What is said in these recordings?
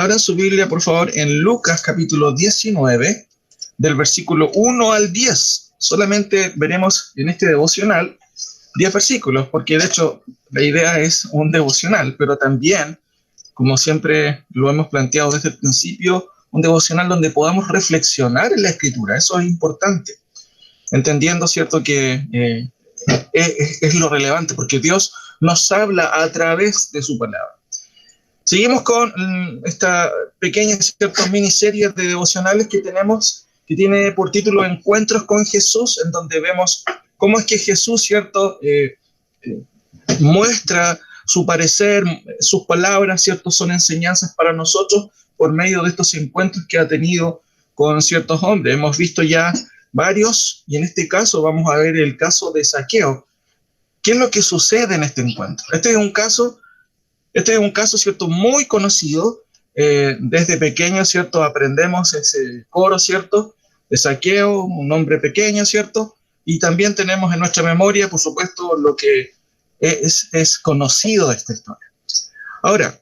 Abran su Biblia, por favor, en Lucas capítulo 19, del versículo 1 al 10. Solamente veremos en este devocional 10 versículos, porque de hecho la idea es un devocional, pero también, como siempre lo hemos planteado desde el principio, un devocional donde podamos reflexionar en la Escritura. Eso es importante, entendiendo, ¿cierto?, que es lo relevante, porque Dios nos habla a través de su palabra. Seguimos con esta pequeña, ¿cierto?, miniserie de devocionales que tenemos, que tiene por título Encuentros con Jesús, en donde vemos cómo es que Jesús, ¿cierto?, muestra su parecer, sus palabras, ¿cierto?, son enseñanzas para nosotros por medio de estos encuentros que ha tenido con ciertos hombres. Hemos visto ya varios, y en este caso vamos a ver el caso de Zaqueo. ¿Qué es lo que sucede en este encuentro? Este es un caso, ¿cierto?, muy conocido. Desde pequeño, ¿cierto?, aprendemos ese coro, ¿cierto?, de Zaqueo, un hombre pequeño, ¿cierto? Y también tenemos en nuestra memoria, por supuesto, lo que es conocido de esta historia. Ahora,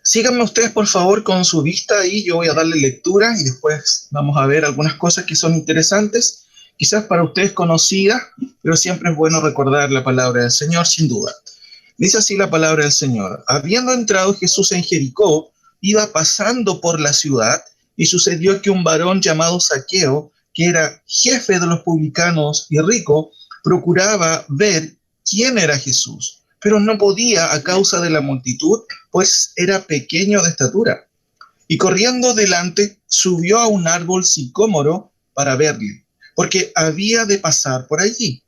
síganme ustedes, por favor, con su vista ahí. Yo voy a darle lectura y después vamos a ver algunas cosas que son interesantes, quizás para ustedes conocidas, pero siempre es bueno recordar la palabra del Señor, sin duda. Dice así la palabra del Señor: habiendo entrado Jesús en Jericó, iba pasando por la ciudad, y sucedió que un varón llamado Zaqueo, que era jefe de los publicanos y rico, procuraba ver quién era Jesús, pero no podía a causa de la multitud, pues era pequeño de estatura. Y corriendo delante, subió a un árbol sicómoro para verle, porque había de pasar por allí.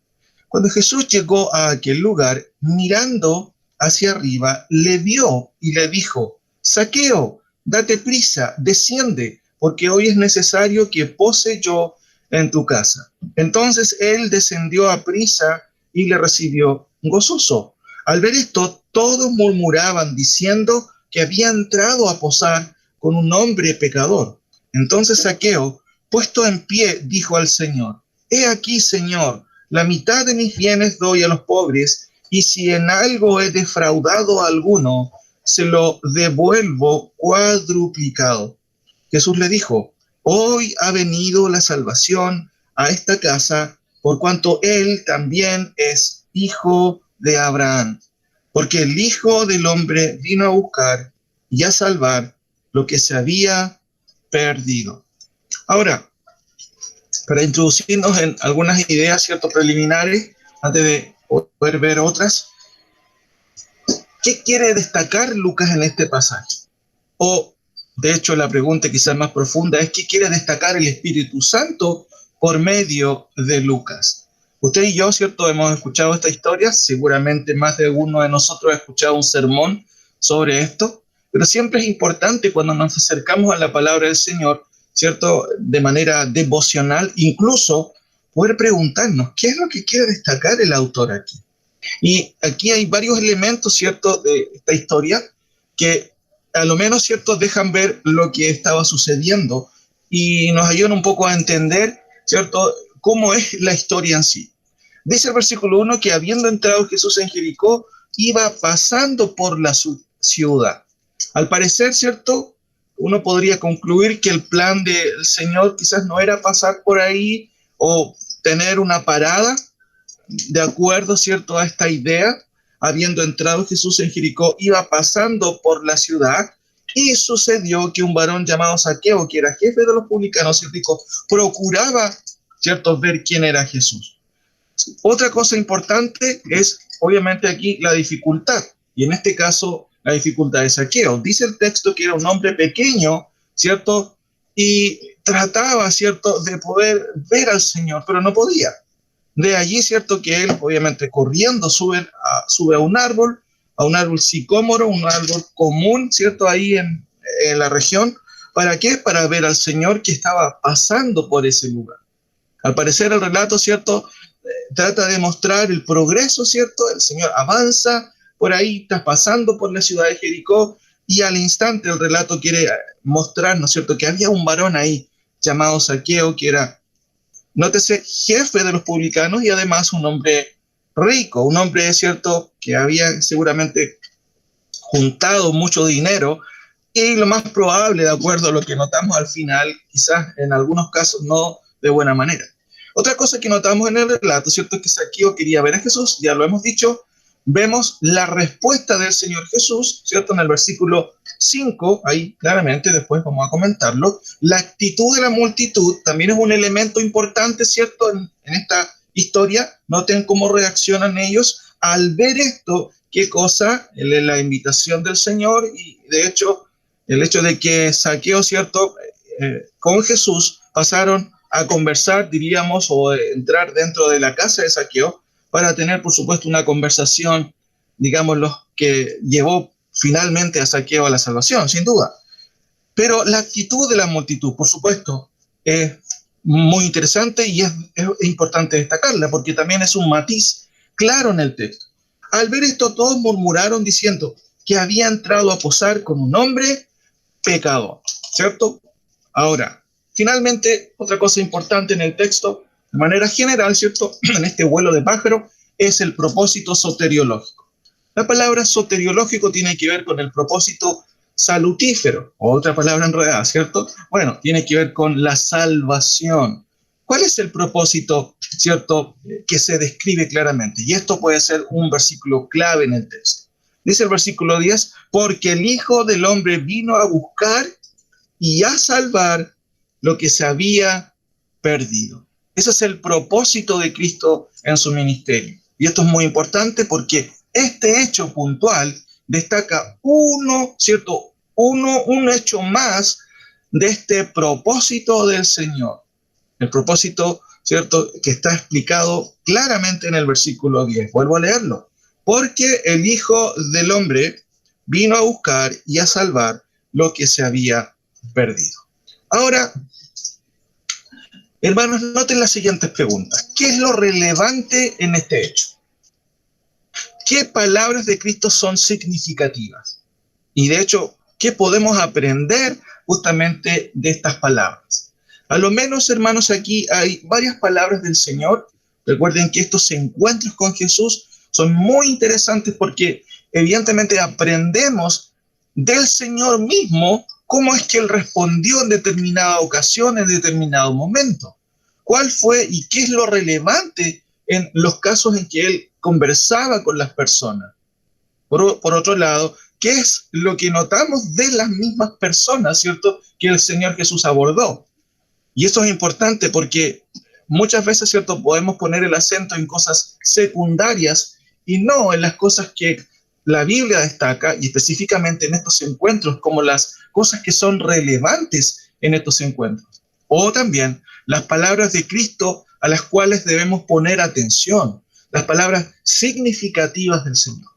Cuando Jesús llegó a aquel lugar, mirando hacia arriba, le vio y le dijo: Zaqueo, date prisa, desciende, porque hoy es necesario que pose yo en tu casa. Entonces él descendió a prisa y le recibió gozoso. Al ver esto, todos murmuraban diciendo que había entrado a posar con un hombre pecador. Entonces Zaqueo, puesto en pie, dijo al Señor: He aquí, Señor, la mitad de mis bienes doy a los pobres, y si en algo he defraudado a alguno, se lo devuelvo cuadruplicado. Jesús le dijo: hoy ha venido la salvación a esta casa, por cuanto él también es hijo de Abraham, porque el Hijo del Hombre vino a buscar y a salvar lo que se había perdido. Ahora, para introducirnos en algunas ideas, ¿cierto?, preliminares, antes de poder ver otras, ¿qué quiere destacar Lucas en este pasaje? O, de hecho, la pregunta quizás más profunda es: ¿qué quiere destacar el Espíritu Santo por medio de Lucas? Usted y yo, ¿cierto?, hemos escuchado esta historia, seguramente más de uno de nosotros ha escuchado un sermón sobre esto, pero siempre es importante cuando nos acercamos a la palabra del Señor, ¿cierto?, de manera devocional, incluso poder preguntarnos: ¿qué es lo que quiere destacar el autor aquí? Y aquí hay varios elementos, ¿cierto?, de esta historia que a lo menos, ¿cierto?, dejan ver lo que estaba sucediendo y nos ayudan un poco a entender, ¿cierto?, cómo es la historia en sí. Dice el versículo 1 que habiendo entrado Jesús en Jericó, iba pasando por la ciudad. Al parecer, ¿cierto?, uno podría concluir que el plan del Señor quizás no era pasar por ahí o tener una parada, de acuerdo, ¿cierto?, a esta idea. Habiendo entrado Jesús en Jericó, iba pasando por la ciudad, y sucedió que un varón llamado Zaqueo, que era jefe de los publicanos y ricos, procuraba, ¿cierto?, ver quién era Jesús. Otra cosa importante es, obviamente, aquí la dificultad, y en este caso, la dificultad de Zaqueo. Dice el texto que era un hombre pequeño, ¿cierto?, y trataba, ¿cierto?, de poder ver al Señor, pero no podía. De allí, ¿cierto?, que él, obviamente, corriendo, sube a un árbol sicómoro, un árbol común, ¿cierto?, ahí en la región. ¿Para qué? Para ver al Señor que estaba pasando por ese lugar. Al parecer, el relato, ¿cierto?, trata de mostrar el progreso, ¿cierto? El Señor avanza por ahí, está pasando por la ciudad de Jericó, y al instante el relato quiere mostrarnos, ¿cierto?, que había un varón ahí llamado Zaqueo, que era, nótese, jefe de los publicanos y además un hombre rico, un hombre, ¿cierto?, que había seguramente juntado mucho dinero Y lo más probable, de acuerdo a lo que notamos al final, quizás en algunos casos no de buena manera. Otra cosa que notamos en el relato, ¿cierto? Es que Zaqueo quería ver a Jesús, ya lo hemos dicho. Vemos la respuesta del Señor Jesús, ¿cierto? En el versículo 5, ahí claramente, después vamos a comentarlo. La actitud de la multitud también es un elemento importante, ¿cierto? En esta historia, noten cómo reaccionan ellos al ver esto, qué cosa, la invitación del Señor, y de hecho, el hecho de que Zaqueo, ¿cierto? Con Jesús pasaron a conversar, diríamos, o entrar dentro de la casa de Zaqueo para tener, por supuesto, una conversación, digámoslo, que llevó finalmente a Zaqueo a la salvación, sin duda. Pero la actitud de la multitud, por supuesto, es muy interesante y es importante destacarla porque también es un matiz claro en el texto. Al ver esto, todos murmuraron diciendo que había entrado a posar con un hombre pecador, ¿cierto? Ahora, finalmente, otra cosa importante en el texto, de manera general, ¿cierto? En este vuelo de pájaro, es el propósito soteriológico. La palabra soteriológico tiene que ver con el propósito salutífero, otra palabra enredada, ¿cierto? Bueno, tiene que ver con la salvación. ¿Cuál es el propósito, cierto, que se describe claramente? Y esto puede ser un versículo clave en el texto. Dice el versículo 10, porque el Hijo del Hombre vino a buscar y a salvar lo que se había perdido. Ese es el propósito de Cristo en su ministerio. Y esto es muy importante porque este hecho puntual destaca ¿cierto? Un hecho más de este propósito del Señor. El propósito, ¿cierto? Que está explicado claramente en el versículo 10. Vuelvo a leerlo. Porque el Hijo del Hombre vino a buscar y a salvar lo que se había perdido. Ahora, hermanos, noten las siguientes preguntas. ¿Qué es lo relevante en este hecho? ¿Qué palabras de Cristo son significativas? Y de hecho, ¿qué podemos aprender justamente de estas palabras? A lo menos, hermanos, aquí hay varias palabras del Señor. Recuerden que estos encuentros con Jesús son muy interesantes porque evidentemente aprendemos del Señor mismo cómo es que Él respondió en determinada ocasión, en determinado momento. ¿Cuál fue y qué es lo relevante en los casos en que Él conversaba con las personas? Por otro lado, ¿qué es lo que notamos de las mismas personas, ¿cierto?, que el Señor Jesús abordó? Y eso es importante porque muchas veces, ¿cierto?, podemos poner el acento en cosas secundarias y no en las cosas que la Biblia destaca, y específicamente en estos encuentros, como las cosas que son relevantes en estos encuentros. O también las palabras de Cristo a las cuales debemos poner atención, las palabras significativas del Señor.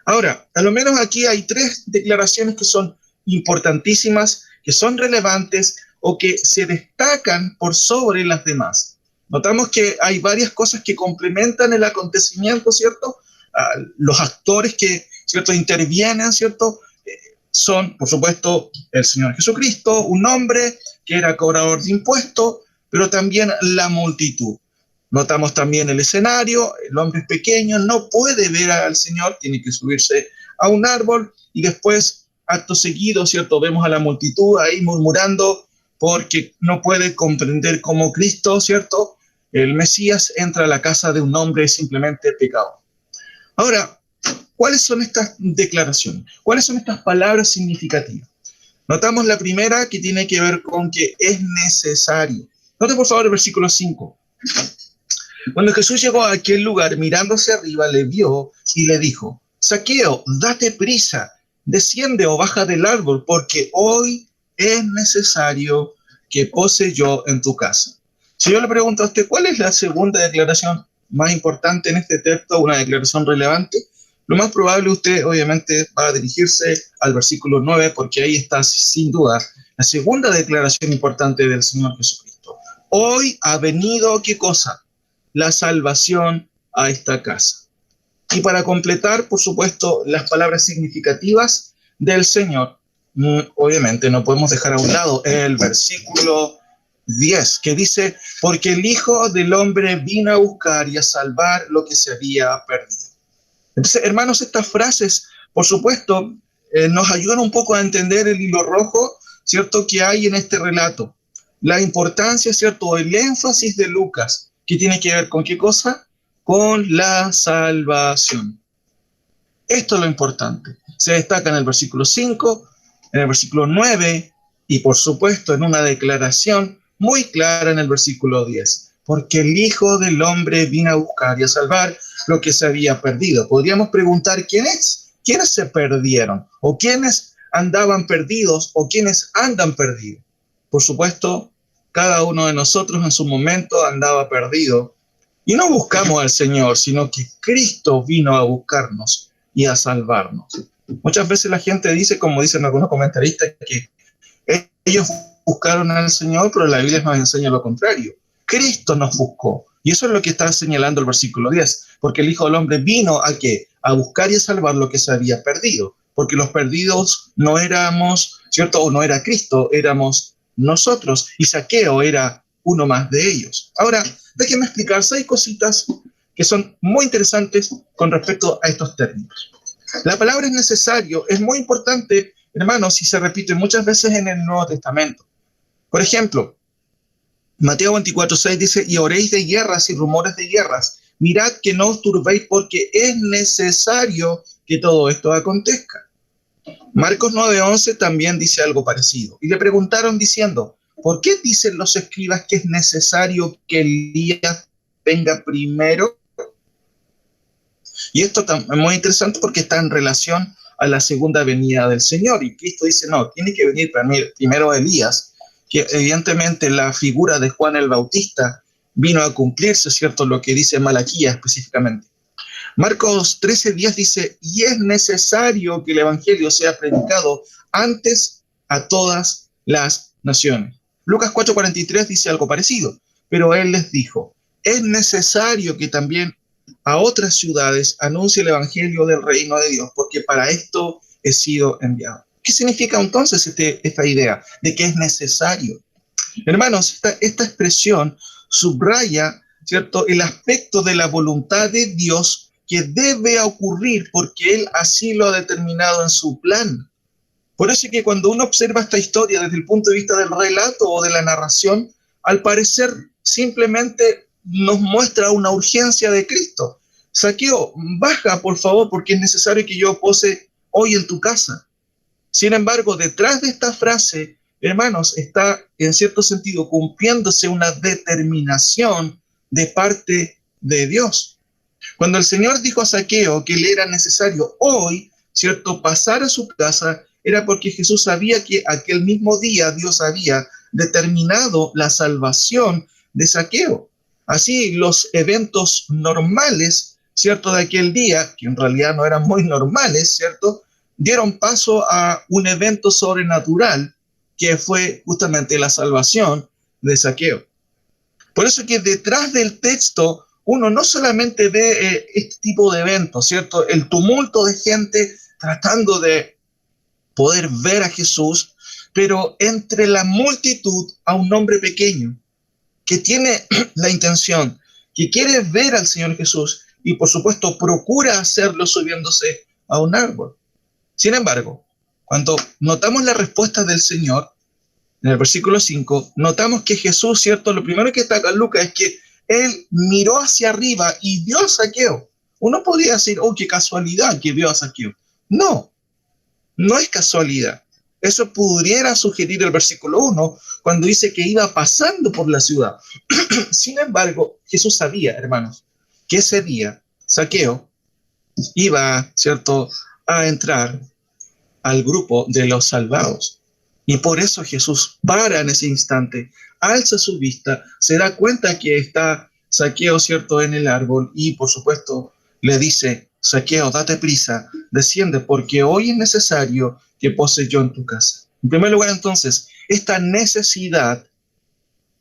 Ahora, a lo menos aquí hay 3 declaraciones que son importantísimas, que son relevantes o que se destacan por sobre las demás. Notamos que hay varias cosas que complementan el acontecimiento, ¿cierto? Los actores que, ¿cierto?, intervienen, ¿cierto? Son, por supuesto, el Señor Jesucristo, un hombre que era cobrador de impuestos, pero también la multitud. Notamos también el escenario, el hombre es pequeño, no puede ver al Señor, tiene que subirse a un árbol y después, acto seguido, ¿cierto?, vemos a la multitud ahí murmurando porque no puede comprender cómo Cristo, ¿cierto?, el Mesías, entra a la casa de un hombre simplemente pecador. Ahora, ¿cuáles son estas declaraciones? ¿Cuáles son estas palabras significativas? Notamos la primera, que tiene que ver con que es necesario. Note por favor el versículo 5. Cuando Jesús llegó a aquel lugar, mirando hacia arriba, le vio y le dijo: Zaqueo, date prisa, desciende o baja del árbol, porque hoy es necesario que pose yo en tu casa. Si yo le pregunto a usted, ¿cuál es la segunda declaración más importante en este texto, una declaración relevante? Lo más probable, usted obviamente va a dirigirse al versículo 9, porque ahí está sin duda la segunda declaración importante del Señor Jesucristo. Hoy ha venido, ¿qué cosa? La salvación a esta casa. Y para completar, por supuesto, las palabras significativas del Señor, obviamente no podemos dejar a un lado el versículo 10, que dice: porque el Hijo del Hombre vino a buscar y a salvar lo que se había perdido. Entonces, hermanos, estas frases, por supuesto, nos ayudan un poco a entender el hilo rojo, ¿cierto?, que hay en este relato. La importancia, ¿cierto?, el énfasis de Lucas, que tiene que ver con qué cosa? Con la salvación. Esto es lo importante. Se destaca en el versículo 5, en el versículo 9 y por supuesto en una declaración muy clara en el versículo 10. Porque el Hijo del Hombre vino a buscar y a salvar lo que se había perdido. Podríamos preguntar quiénes se perdieron o quiénes andaban perdidos o quiénes andan perdidos. Por supuesto, cada uno de nosotros en su momento andaba perdido y no buscamos al Señor, sino que Cristo vino a buscarnos y a salvarnos. Muchas veces la gente dice, como dicen algunos comentaristas, que ellos buscaron al Señor, pero la Biblia nos enseña lo contrario. Cristo nos buscó. Y eso es lo que está señalando el versículo 10, porque el Hijo del Hombre vino ¿a qué? A buscar y a salvar lo que se había perdido, porque los perdidos no éramos, ¿cierto? O no era Cristo, éramos nosotros, y Zaqueo era uno más de ellos. Ahora, déjenme explicar 6 cositas que son muy interesantes con respecto a estos términos. La palabra es necesario, es muy importante, hermanos, y se repite muchas veces en el Nuevo Testamento. Por ejemplo, Mateo 24:6 dice, y oréis de guerras y rumores de guerras. Mirad que no os turbéis porque es necesario que todo esto acontezca. Marcos 9:11 también dice algo parecido. Y le preguntaron diciendo, ¿por qué dicen los escribas que es necesario que Elías venga primero? Y esto es muy interesante porque está en relación a la segunda venida del Señor. Y Cristo dice, no, tiene que venir primero Elías, que evidentemente la figura de Juan el Bautista vino a cumplirse, ¿cierto? Lo que dice Malaquías específicamente. Marcos 13:10 dice, y es necesario que el Evangelio sea predicado antes a todas las naciones. Lucas 4:43 dice algo parecido, pero él les dijo, es necesario que también a otras ciudades anuncie el Evangelio del reino de Dios, porque para esto he sido enviado. ¿Qué significa entonces esta idea de que es necesario? Hermanos, esta expresión subraya, ¿cierto?, el aspecto de la voluntad de Dios que debe ocurrir porque Él así lo ha determinado en su plan. Por eso es que cuando uno observa esta historia desde el punto de vista del relato o de la narración, al parecer simplemente nos muestra una urgencia de Cristo. Zaqueo, baja por favor porque es necesario que yo pose hoy en tu casa. Sin embargo, detrás de esta frase, hermanos, está en cierto sentido cumpliéndose una determinación de parte de Dios. Cuando el Señor dijo a Zaqueo que le era necesario hoy, ¿cierto?, pasar a su casa, era porque Jesús sabía que aquel mismo día Dios había determinado la salvación de Zaqueo. Así, los eventos normales, ¿cierto?, de aquel día, que en realidad no eran muy normales, ¿cierto?, dieron paso a un evento sobrenatural que fue justamente la salvación de Zaqueo. Por eso que detrás del texto uno no solamente ve este tipo de eventos, ¿cierto? El tumulto de gente tratando de poder ver a Jesús, pero entre la multitud a un hombre pequeño que tiene la intención, que quiere ver al Señor Jesús y por supuesto procura hacerlo subiéndose a un árbol. Sin embargo, cuando notamos la respuesta del Señor, en el versículo 5, notamos que Jesús, ¿cierto? Lo primero que destaca Lucas es que Él miró hacia arriba y vio a Zaqueo. Uno podría decir, oh, qué casualidad que vio a Zaqueo. No, no es casualidad. Eso pudiera sugerir el versículo 1, cuando dice que iba pasando por la ciudad. Sin embargo, Jesús sabía, hermanos, que ese día Zaqueo iba, ¿cierto?, a entrar al grupo de los salvados. Y por eso Jesús para en ese instante, alza su vista, se da cuenta que está Zaqueo, ¿cierto?, en el árbol y por supuesto le dice, Zaqueo, date prisa, desciende porque hoy es necesario que pose yo en tu casa. En primer lugar, entonces, esta necesidad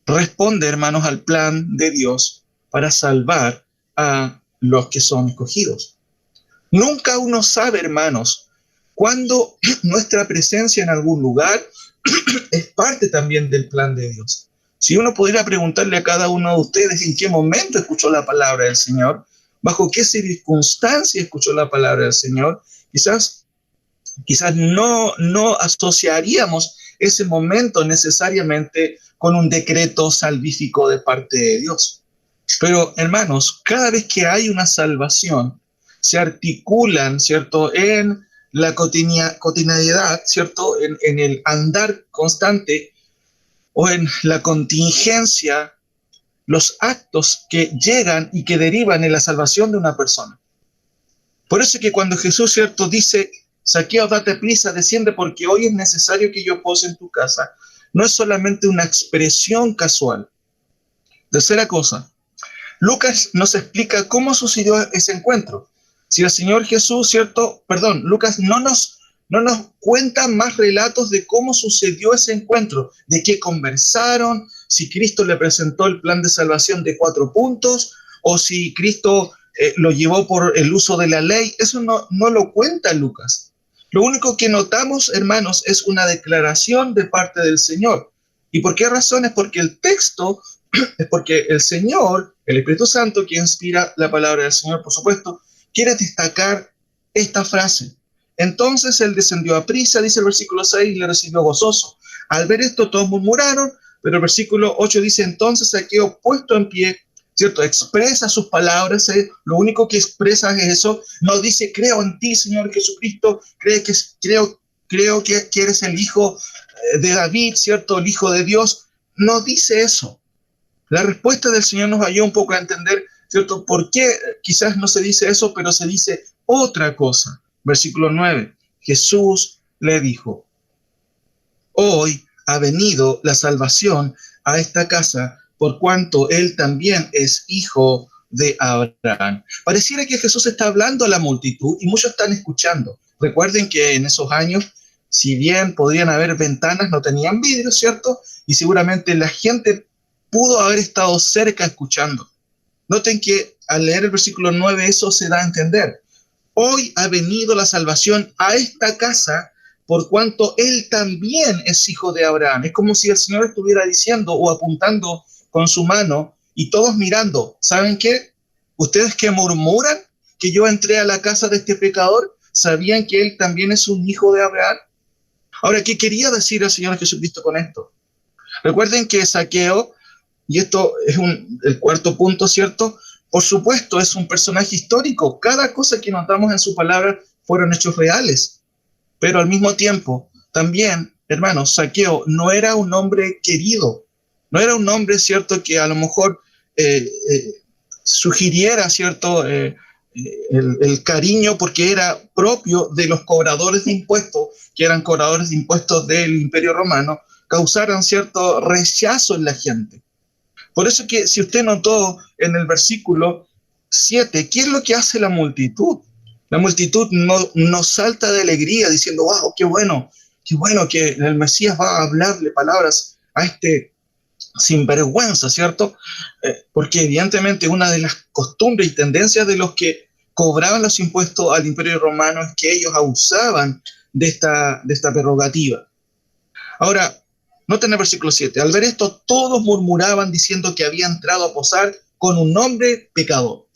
responde, hermanos, al plan de Dios para salvar a los que son escogidos. Nunca uno sabe, hermanos, cuando nuestra presencia en algún lugar es parte también del plan de Dios. Si uno pudiera preguntarle a cada uno de ustedes en qué momento escuchó la palabra del Señor, bajo qué circunstancia escuchó la palabra del Señor, quizás Quizás no asociaríamos ese momento necesariamente con un decreto salvífico de parte de Dios. Pero, hermanos, cada vez que hay una salvación, se articulan, ¿cierto?, en la cotidianidad, ¿cierto?, en el andar constante o en la contingencia, los actos que llegan y que derivan en la salvación de una persona. Por eso es que cuando Jesús, ¿cierto?, dice, Zaqueo, date prisa, desciende porque hoy es necesario que yo pose en tu casa, no es solamente una expresión casual. Tercera cosa, Lucas nos explica cómo sucedió ese encuentro. Si el Señor Jesús, ¿cierto? Perdón, Lucas no nos cuenta más relatos de cómo sucedió ese encuentro, de qué conversaron, si Cristo le presentó el plan de salvación de 4 puntos, o si Cristo lo llevó por el uso de la ley. Eso no lo cuenta Lucas. Lo único que notamos, hermanos, es una declaración de parte del Señor. ¿Y por qué razón? Es porque el texto es porque el Señor, el Espíritu Santo, que inspira la palabra del Señor, por supuesto, quiere destacar esta frase. Entonces él descendió a prisa, dice el versículo 6, y le recibió gozoso. Al ver esto todos murmuraron, pero el versículo 8 dice, entonces Zaqueo, puesto en pie, ¿cierto? Expresa sus palabras, lo único que expresa es eso, no dice, creo en ti, Señor Jesucristo, creo que eres el Hijo de David, ¿cierto? El Hijo de Dios. No dice eso. La respuesta del Señor nos ayuda un poco a entender, ¿cierto? ¿Por qué quizás no se dice eso, pero se dice otra cosa? Versículo 9. Jesús le dijo, hoy ha venido la salvación a esta casa, por cuanto él también es hijo de Abraham. Pareciera que Jesús está hablando a la multitud y muchos están escuchando. Recuerden que en esos años, si bien podrían haber ventanas, no tenían vidrio, ¿cierto? Y seguramente la gente pudo haber estado cerca escuchando. Noten que al leer el versículo 9 eso se da a entender. Hoy ha venido la salvación a esta casa por cuanto él también es hijo de Abraham. Es como si el Señor estuviera diciendo o apuntando con su mano y todos mirando. ¿Saben qué? Ustedes que murmuran que yo entré a la casa de este pecador, ¿sabían que él también es un hijo de Abraham? Ahora, ¿qué quería decir el Señor Jesucristo con esto? Recuerden que Zaqueo, y esto es el cuarto punto, ¿cierto? Por supuesto, es un personaje histórico. Cada cosa que notamos en su palabra fueron hechos reales. Pero al mismo tiempo, también, hermanos, Zaqueo no era un hombre querido. No era un hombre, ¿cierto?, que a lo mejor sugiriera, ¿cierto?, el cariño porque era propio de los cobradores de impuestos, que eran cobradores de impuestos del Imperio Romano, causaran cierto rechazo en la gente. Por eso que si usted notó en el versículo 7, ¿qué es lo que hace la multitud? La multitud no salta de alegría diciendo, wow, qué bueno que el Mesías va a hablarle palabras a este sinvergüenza, ¿cierto? Porque evidentemente una de las costumbres y tendencias de los que cobraban los impuestos al Imperio Romano es que ellos abusaban de esta prerrogativa. Ahora, noten el versículo 7. Al ver esto, todos murmuraban diciendo que había entrado a posar con un hombre pecador.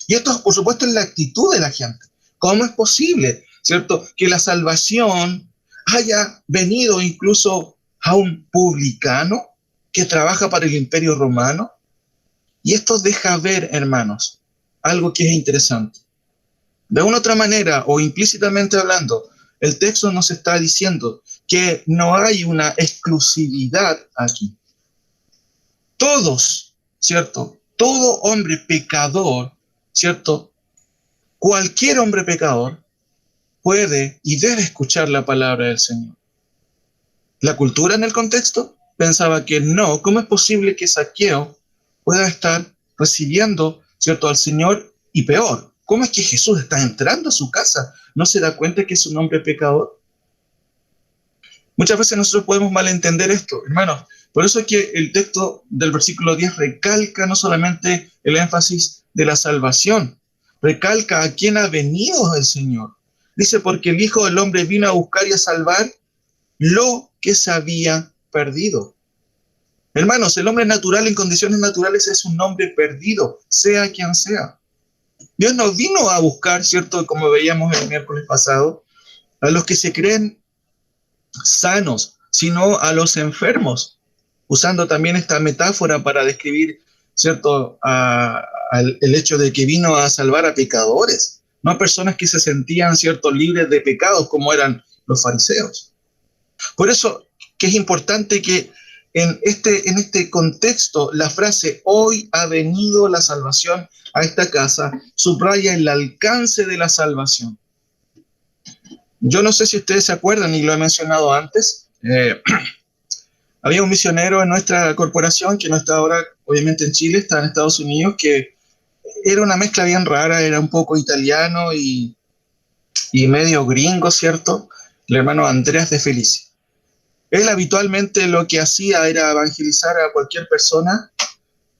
Y esto, por supuesto, es la actitud de la gente. ¿Cómo es posible, cierto, que la salvación haya venido incluso a un publicano que trabaja para el Imperio Romano? Y esto deja ver, hermanos, algo que es interesante. De una u otra manera, o implícitamente hablando, el texto nos está diciendo que no hay una exclusividad aquí. Todos, ¿cierto? Todo hombre pecador, ¿cierto? Cualquier hombre pecador puede y debe escuchar la palabra del Señor. La cultura en el contexto pensaba que no. ¿Cómo es posible que Zaqueo pueda estar recibiendo, ¿cierto?, al Señor? Y peor, ¿cómo es que Jesús está entrando a su casa? ¿No se da cuenta que es un hombre pecador? Muchas veces nosotros podemos malentender esto, hermanos. Por eso es que el texto del versículo 10 recalca no solamente el énfasis de la salvación, recalca a quién ha venido el Señor. Dice, porque el Hijo del Hombre vino a buscar y a salvar lo que se había perdido. Hermanos, el hombre natural en condiciones naturales es un hombre perdido, sea quien sea. Dios no vino a buscar, ¿cierto?, como veíamos el miércoles pasado, a los que se creen sanos, sino a los enfermos, usando también esta metáfora para describir, ¿cierto?, el hecho de que vino a salvar a pecadores, no a personas que se sentían, ¿cierto?, libres de pecados como eran los fariseos. Por eso que es importante que en este contexto la frase "hoy ha venido la salvación a esta casa" subraya el alcance de la salvación. Yo no sé si ustedes se acuerdan, y lo he mencionado antes, había un misionero en nuestra corporación que no está ahora, obviamente, en Chile, está en Estados Unidos, que era una mezcla bien rara, era un poco italiano y medio gringo, ¿cierto? El hermano Andrés de Felici. Él habitualmente lo que hacía era evangelizar a cualquier persona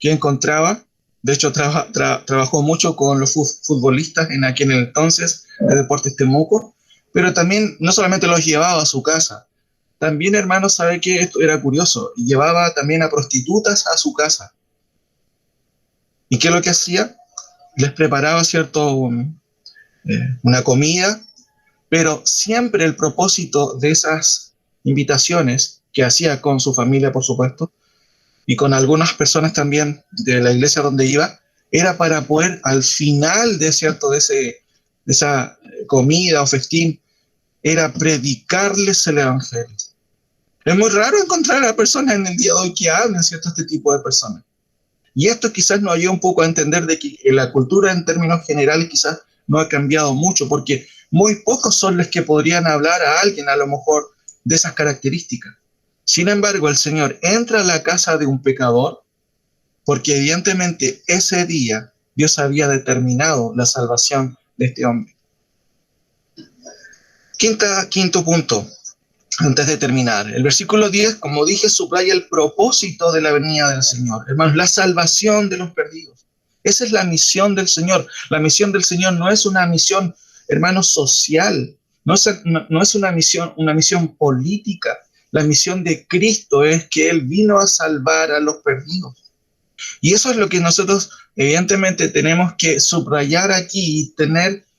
que encontraba. De hecho, trabajó mucho con los futbolistas en aquel entonces, de Deportes Temuco, pero también no solamente los llevaba a su casa, también, hermanos, sabe que esto era curioso, y llevaba también a prostitutas a su casa. ¿Y qué es lo que hacía? Les preparaba, ¿cierto?, una comida, pero siempre el propósito de esas invitaciones que hacía con su familia, por supuesto, y con algunas personas también de la iglesia donde iba, era para poder al final de esa comida o festín, era predicarles el evangelio. Es muy raro encontrar a personas en el día de hoy que hablen, ¿cierto?, este tipo de personas. Y esto quizás nos ayuda un poco a entender de que la cultura en términos generales quizás no ha cambiado mucho, porque muy pocos son los que podrían hablar a alguien a lo mejor de esas características. Sin embargo, el Señor entra a la casa de un pecador porque evidentemente ese día Dios había determinado la salvación de este hombre. Quinto punto, antes de terminar. El versículo 10, como dije, subraya el propósito de la venida del Señor. Hermanos, la salvación de los perdidos. Esa es la misión del Señor. La misión del Señor no es una misión, hermanos, social. No es una misión política. La misión de Cristo es que Él vino a salvar a los perdidos. Y eso es lo que nosotros, evidentemente, tenemos que subrayar aquí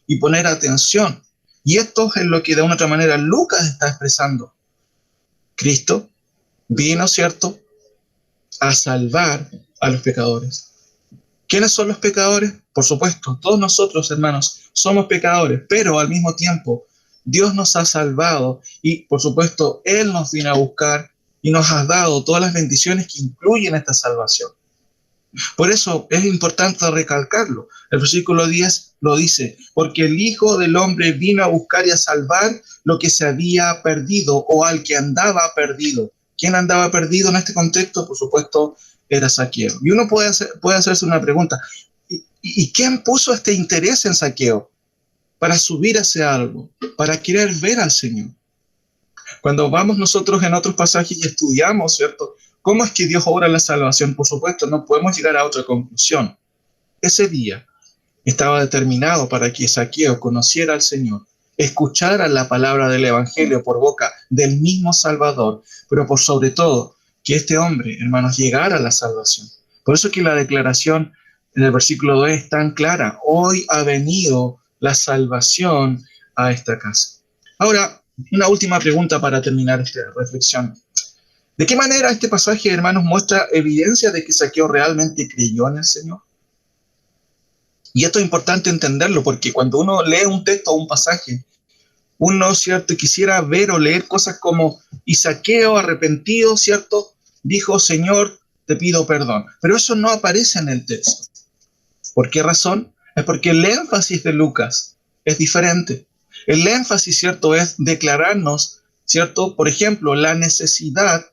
y poner atención. Y esto es lo que de una otra manera Lucas está expresando. Cristo vino, ¿cierto?, a salvar a los pecadores. ¿Quiénes son los pecadores? Por supuesto, todos nosotros, hermanos, somos pecadores, pero al mismo tiempo Dios nos ha salvado y, por supuesto, Él nos vino a buscar y nos ha dado todas las bendiciones que incluyen esta salvación. Por eso es importante recalcarlo. El versículo 10 lo dice, porque el Hijo del Hombre vino a buscar y a salvar lo que se había perdido o al que andaba perdido. ¿Quién andaba perdido en este contexto? Por supuesto, era Zaqueo. Y uno puede hacerse una pregunta, ¿y quién puso este interés en Zaqueo? Para subir hacia algo, para querer ver al Señor. Cuando vamos nosotros en otros pasajes y estudiamos, ¿cierto?, ¿cómo es que Dios obra la salvación? Por supuesto, no podemos llegar a otra conclusión. Ese día estaba determinado para que Zaqueo conociera al Señor, escuchara la palabra del Evangelio por boca del mismo Salvador, pero por sobre todo, que este hombre, hermanos, llegara a la salvación. Por eso que la declaración en el versículo 2 es tan clara. Hoy ha venido la salvación a esta casa. Ahora, una última pregunta para terminar esta reflexión. ¿De qué manera este pasaje, hermanos, muestra evidencia de que Zaqueo realmente creyó en el Señor? Y esto es importante entenderlo, porque cuando uno lee un texto o un pasaje, uno, ¿cierto?, quisiera ver o leer cosas como, y Zaqueo arrepentido, ¿cierto?, dijo, Señor, te pido perdón. Pero eso no aparece en el texto. ¿Por qué razón? Es porque el énfasis de Lucas es diferente. El énfasis, ¿cierto?, es declararnos, ¿cierto?, por ejemplo, la necesidad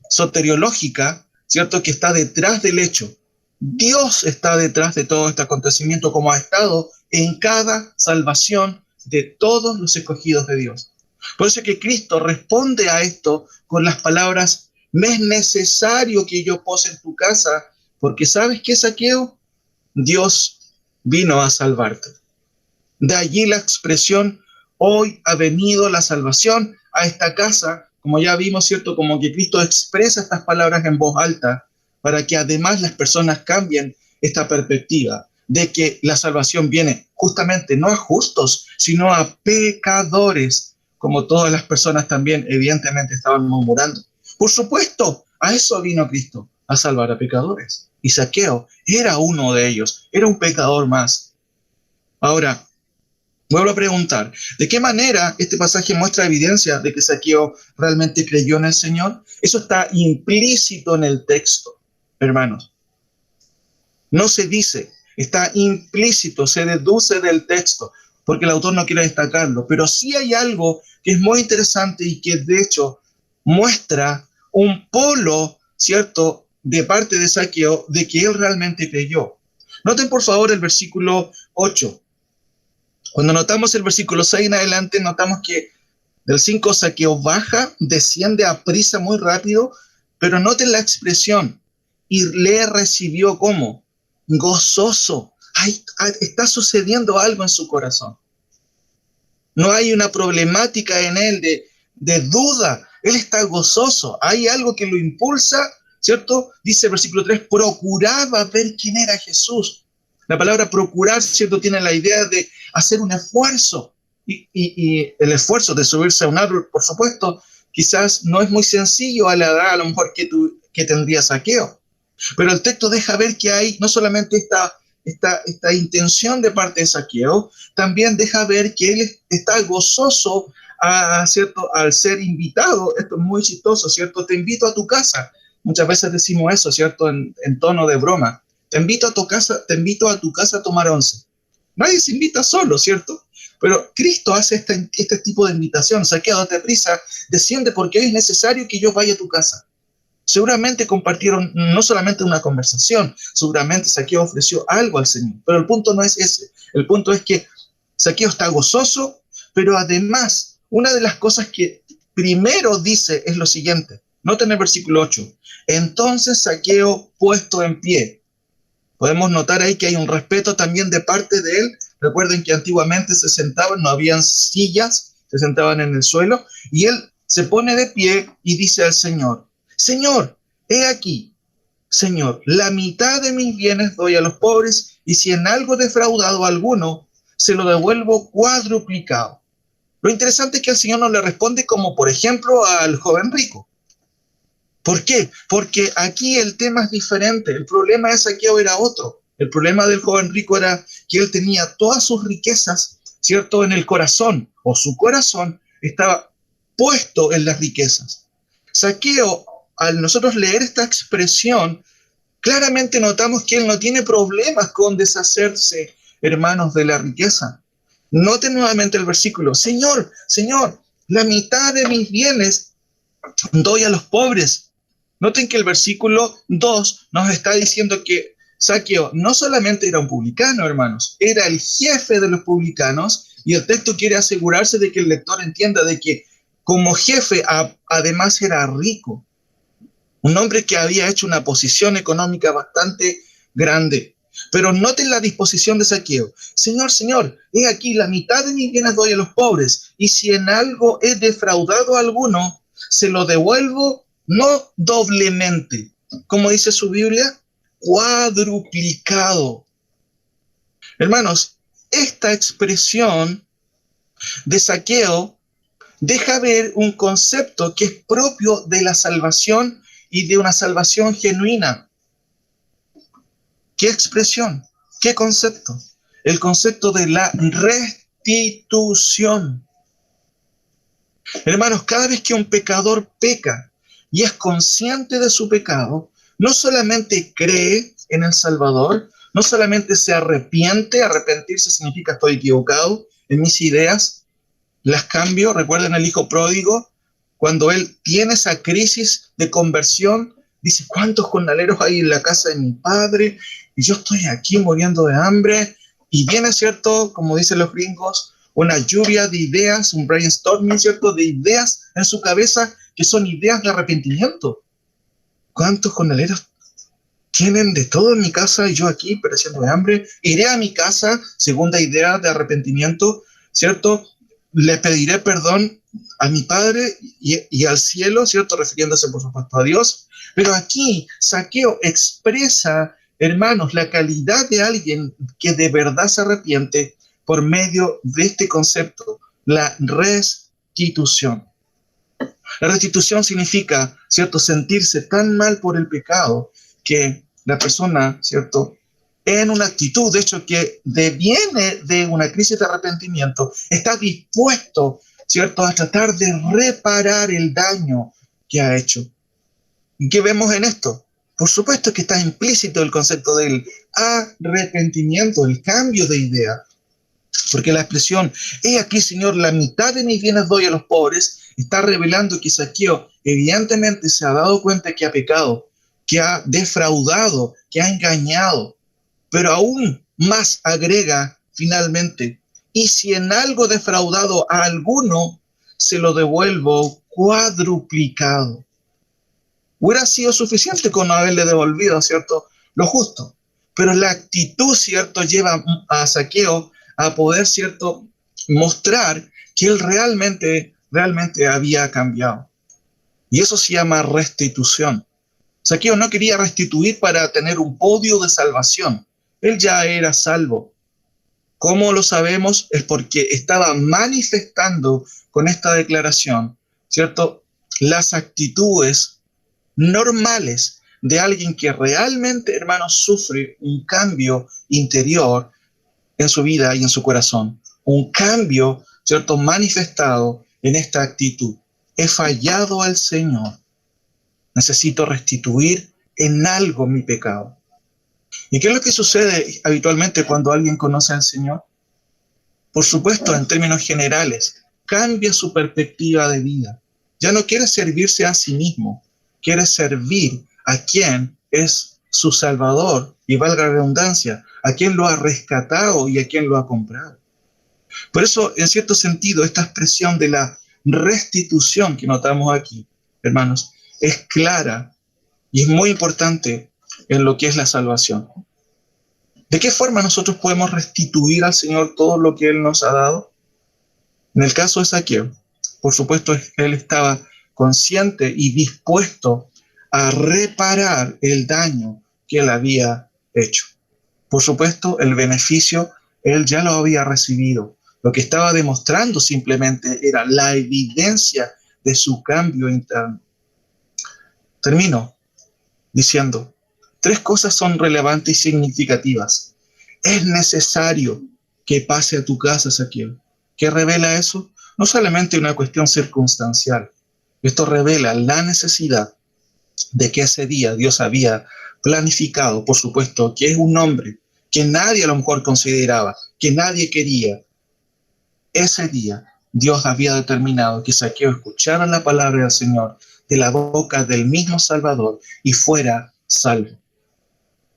soteriológica, ¿cierto?, que está detrás del hecho. Dios está detrás de todo este acontecimiento, como ha estado en cada salvación de todos los escogidos de Dios. Por eso es que Cristo responde a esto con las palabras, me es necesario que yo pose en tu casa, porque ¿sabes qué, Zaqueo? Dios vino a salvarte. De allí la expresión, hoy ha venido la salvación a esta casa, como ya vimos, ¿cierto? Como que Cristo expresa estas palabras en voz alta para que además las personas cambien esta perspectiva. de que la salvación viene justamente no a justos, sino a pecadores, como todas las personas también evidentemente estaban murmurando. Por supuesto, a eso vino Cristo, a salvar a pecadores. Y Zaqueo era uno de ellos, era un pecador más. Ahora, vuelvo a preguntar, ¿de qué manera este pasaje muestra evidencia de que Zaqueo realmente creyó en el Señor? Eso está implícito en el texto, hermanos. No se dice, está implícito, se deduce del texto, porque el autor no quiere destacarlo. Pero sí hay algo que es muy interesante y que de hecho muestra un polo, ¿cierto?, de parte de Zaqueo, de que él realmente creyó. Noten por favor el versículo 8. Cuando notamos el versículo 6 en adelante, notamos que del 5 Zaqueo baja, desciende a prisa muy rápido, pero noten la expresión, y le recibió como gozoso. Está sucediendo algo en su corazón. No hay una problemática en él de duda. Él está gozoso. Hay algo que lo impulsa, ¿cierto? Dice el versículo 3, procuraba ver quién era Jesús. La palabra procurar, ¿cierto?, tiene la idea de hacer un esfuerzo. Y el esfuerzo de subirse a un árbol, por supuesto, quizás no es muy sencillo a la edad, a lo mejor que tendría Zaqueo. Pero el texto deja ver que hay no solamente esta intención de parte de Zaqueo, también deja ver que él está gozoso ¿cierto?, al ser invitado. Esto es muy chistoso, ¿cierto? Te invito a tu casa. Muchas veces decimos eso, ¿cierto?, en tono de broma. Te invito a tu casa a tomar once. Nadie se invita solo, ¿cierto? Pero Cristo hace este tipo de invitación. Zaqueo, date prisa, desciende porque es necesario que yo vaya a tu casa. Seguramente compartieron no solamente una conversación, seguramente Zaqueo ofreció algo al Señor, pero el punto no es ese. El punto es que Zaqueo está gozoso, pero además, una de las cosas que primero dice es lo siguiente. Noten el versículo 8. Entonces Zaqueo, puesto en pie. Podemos notar ahí que hay un respeto también de parte de él. Recuerden que antiguamente se sentaban, no habían sillas, se sentaban en el suelo, y él se pone de pie y dice al Señor, Señor, he aquí, Señor, la mitad de mis bienes doy a los pobres, y si en algo defraudado a alguno, se lo devuelvo cuadruplicado. Lo interesante es que el Señor no le responde como, por ejemplo, al joven rico. ¿Por qué? Porque aquí el tema es diferente. El problema de Zaqueo era otro. El problema del joven rico era que él tenía todas sus riquezas, ¿cierto?, en el corazón, o su corazón estaba puesto en las riquezas. Zaqueo, al nosotros leer esta expresión, claramente notamos que él no tiene problemas con deshacerse, hermanos, de la riqueza. Noten nuevamente el versículo. Señor, Señor, la mitad de mis bienes doy a los pobres. Noten que el versículo 2 nos está diciendo que Zaqueo no solamente era un publicano, hermanos, era el jefe de los publicanos, y el texto quiere asegurarse de que el lector entienda de que como jefe además era rico, un hombre que había hecho una posición económica bastante grande. Pero noten la disposición de Zaqueo. Señor, Señor, he aquí la mitad de mis bienes doy a los pobres, y si en algo he defraudado a alguno, se lo devuelvo no doblemente, como dice su Biblia, cuadruplicado. Hermanos, esta expresión de Zaqueo deja ver un concepto que es propio de la salvación y de una salvación genuina. ¿Qué expresión? ¿Qué concepto? El concepto de la restitución. Hermanos, cada vez que un pecador peca y es consciente de su pecado, no solamente cree en el Salvador, no solamente se arrepiente, arrepentirse significa estoy equivocado en mis ideas, las cambio. Recuerden el hijo pródigo, cuando él tiene esa crisis de conversión, dice, ¿cuántos jornaleros hay en la casa de mi padre? Y yo estoy aquí muriendo de hambre. Y viene, ¿cierto?, como dicen los gringos, una lluvia de ideas, un brainstorming, ¿cierto?, de ideas en su cabeza que son ideas de arrepentimiento. ¿Cuántos jornaleros tienen de todo en mi casa y yo aquí pereciendo de hambre? Iré a mi casa, segunda idea de arrepentimiento, ¿cierto? Le pediré perdón a mi Padre y al cielo, ¿cierto?, refiriéndose por supuesto a Dios. Pero aquí Zaqueo expresa, hermanos, la calidad de alguien que de verdad se arrepiente por medio de este concepto, la restitución. La restitución significa, ¿cierto?, sentirse tan mal por el pecado que la persona, ¿cierto?, en una actitud, de hecho, que deviene de una crisis de arrepentimiento, está dispuesto, ¿cierto?, a tratar de reparar el daño que ha hecho. ¿Y qué vemos en esto? Por supuesto que está implícito el concepto del arrepentimiento, el cambio de idea. Porque la expresión, he aquí, Señor, la mitad de mis bienes doy a los pobres, está revelando que Zaqueo evidentemente se ha dado cuenta que ha pecado, que ha defraudado, que ha engañado. Pero aún más agrega finalmente, y si en algo defraudado a alguno, se lo devuelvo cuadruplicado. Hubiera sido suficiente con haberle devolvido, ¿cierto?, lo justo. Pero la actitud, ¿cierto?, lleva a Zaqueo a poder, ¿cierto?, mostrar que él realmente había cambiado. Y eso se llama restitución. Zaqueo no quería restituir para tener un podio de salvación. Él ya era salvo. ¿Cómo lo sabemos? Es porque estaba manifestando con esta declaración, ¿cierto?, las actitudes normales de alguien que realmente, hermanos, sufre un cambio interior en su vida y en su corazón. Un cambio, ¿cierto?, manifestado en esta actitud. He fallado al Señor. Necesito restituir en algo mi pecado. ¿Y qué es lo que sucede habitualmente cuando alguien conoce al Señor? Por supuesto, en términos generales, cambia su perspectiva de vida. Ya no quiere servirse a sí mismo, quiere servir a quien es su Salvador, y valga la redundancia, a quien lo ha rescatado y a quien lo ha comprado. Por eso, en cierto sentido, esta expresión de la restitución que notamos aquí, hermanos, es clara y es muy importante en lo que es la salvación. ¿De qué forma nosotros podemos restituir al Señor todo lo que Él nos ha dado? En el caso de Zaqueo, por supuesto, él estaba consciente y dispuesto a reparar el daño que él había hecho. Por supuesto, el beneficio él ya lo había recibido. Lo que estaba demostrando simplemente era la evidencia de su cambio interno. Termino diciendo, 3 cosas son relevantes y significativas. Es necesario que pase a tu casa, Zaqueo. ¿Qué revela eso? No solamente una cuestión circunstancial. Esto revela la necesidad de que ese día Dios había planificado, por supuesto, que es un hombre que nadie a lo mejor consideraba, que nadie quería. Ese día Dios había determinado que Zaqueo escuchara la palabra del Señor de la boca del mismo Salvador y fuera salvo.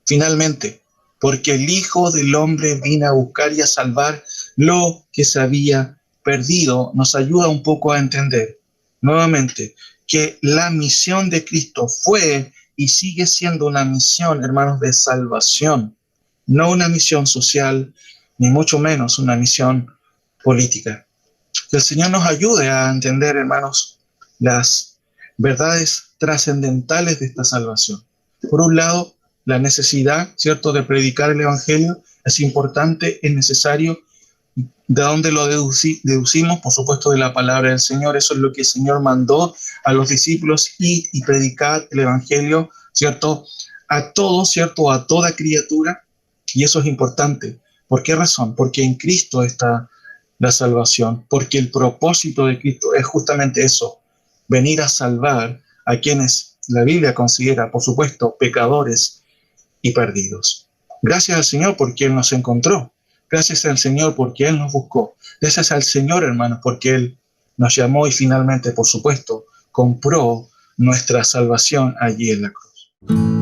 Finalmente, porque el Hijo del Hombre vino a buscar y a salvar lo que se había perdido, nos ayuda un poco a entender nuevamente que la misión de Cristo fue y sigue siendo una misión, hermanos, de salvación, no una misión social, ni mucho menos una misión política. Que el Señor nos ayude a entender, hermanos, las verdades trascendentales de esta salvación. Por un lado, la necesidad, ¿cierto?, de predicar el Evangelio es importante, es necesario. ¿De dónde lo deducimos? Por supuesto, de la palabra del Señor. Eso es lo que el Señor mandó a los discípulos y predicar el Evangelio, ¿cierto?, a todos, ¿cierto?, a toda criatura. Y eso es importante. ¿Por qué razón? Porque en Cristo está la salvación. Porque el propósito de Cristo es justamente eso, venir a salvar a quienes la Biblia considera, por supuesto, pecadores y perdidos. Gracias al Señor porque Él nos encontró. Gracias al Señor porque Él nos buscó. Gracias al Señor, hermanos, porque Él nos llamó y finalmente, por supuesto, compró nuestra salvación allí en la cruz.